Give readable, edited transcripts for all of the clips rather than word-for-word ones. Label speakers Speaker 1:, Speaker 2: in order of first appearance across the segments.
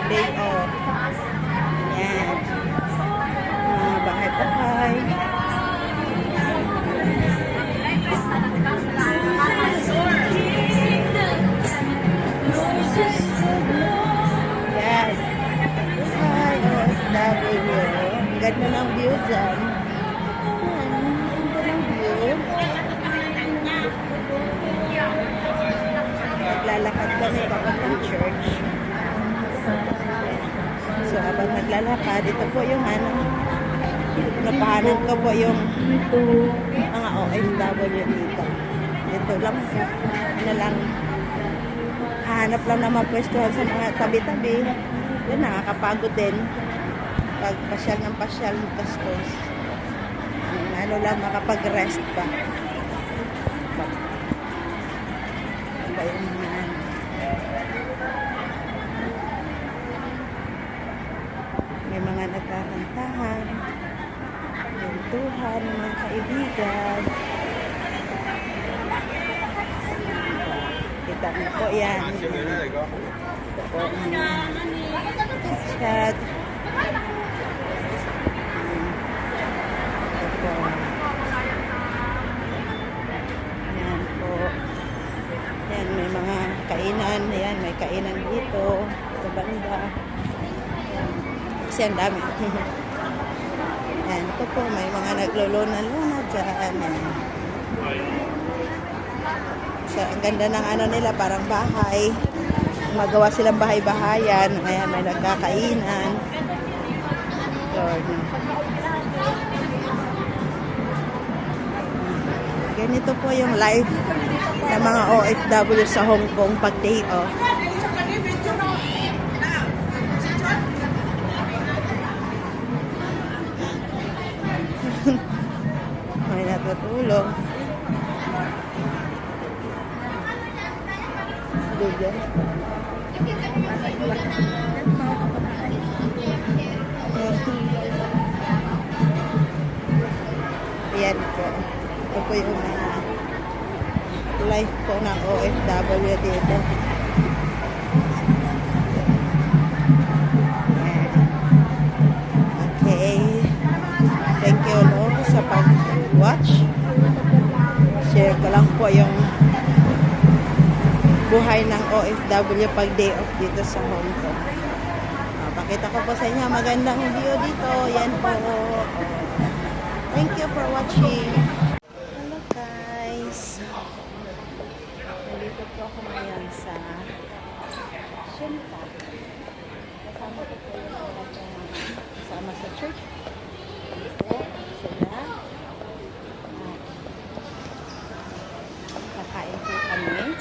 Speaker 1: Day off. Yan. Mga bahay-bahay. Yan. Hi, OFW. Ang ganda ng view dyan. Yan. Ang ganda ng view. Naglalakad kami papuntang church. So, habang naglalakad, ito po yung napahanap ko po yung mga OFW dito. Ito lang, hanap lang na mapwestuhan sa mga tabi-tabi. Yan, nakakapagod din. Pag pasyal ng pasyal, gastos. Lang, makapag-rest pa. Ba yung may mga nagkakantahan, kwentuhan, mga kaibigan. Kita mo po yan. Ito po, chat. Ito po. Yan po. Yan, may mga kainan. Yan, may kainan dito. Sa banda. Kasi ang dami. Yan, ito po, may mga nagluluna-luna dyan. So, ang ganda ng ano nila, parang bahay. Magawa silang bahay-bahayan. Ayan, may nagkakainan. So, ganito po yung life ng mga OFW sa Hong Kong pag day off. May natutulog. Doon. Ayan po. Ito po yung life po ng OFW dito. Okay. Thank you, Lord, sa pag-watch. Share ko lang po yung buhay ng OFW pag day off dito sa Hong Kong. Pakita ko po sa inyo magandang view dito. Yan po. Thank you for watching. Hello guys. Nandito po ako ngayon sa Shinta. Kasama ko po yung kasama sa church. Dito sila. Kakain po kami.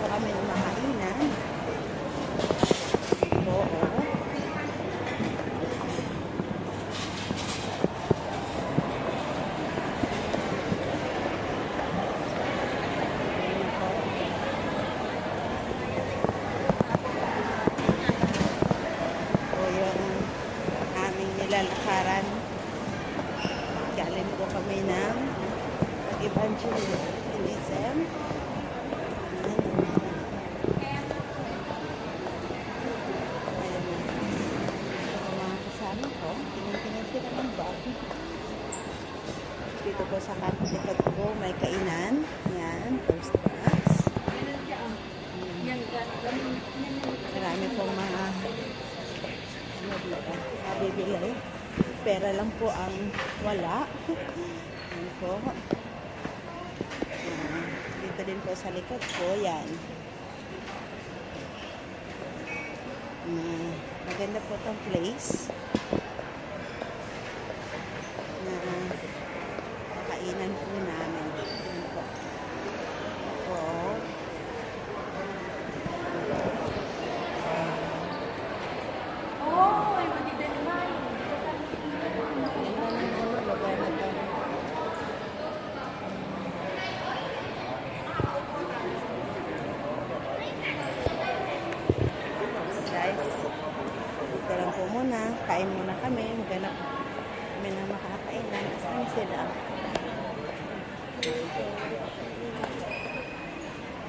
Speaker 1: Kami ng makainan. Oo. O yung aming nilalakaran. Galing po kami ng evangelism. Dito po sa likod ko may kainan. Yan, first class. Marami pong mga bibili. Pera lang po ang wala. Yan po. Dito din po sa likod ko. Yan. Maganda po itong place. Na kainan po namin. Yan po. Opo. Lugar na to. Guys, dito lang po muna. Kain muna kami. Maghanap kami na makakainan. Saan sila?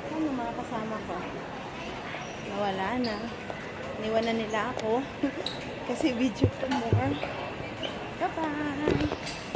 Speaker 1: Ano mga kasama ko? Nawala na. Iniwan na nila ako. Kasi video ko more. Bye-bye!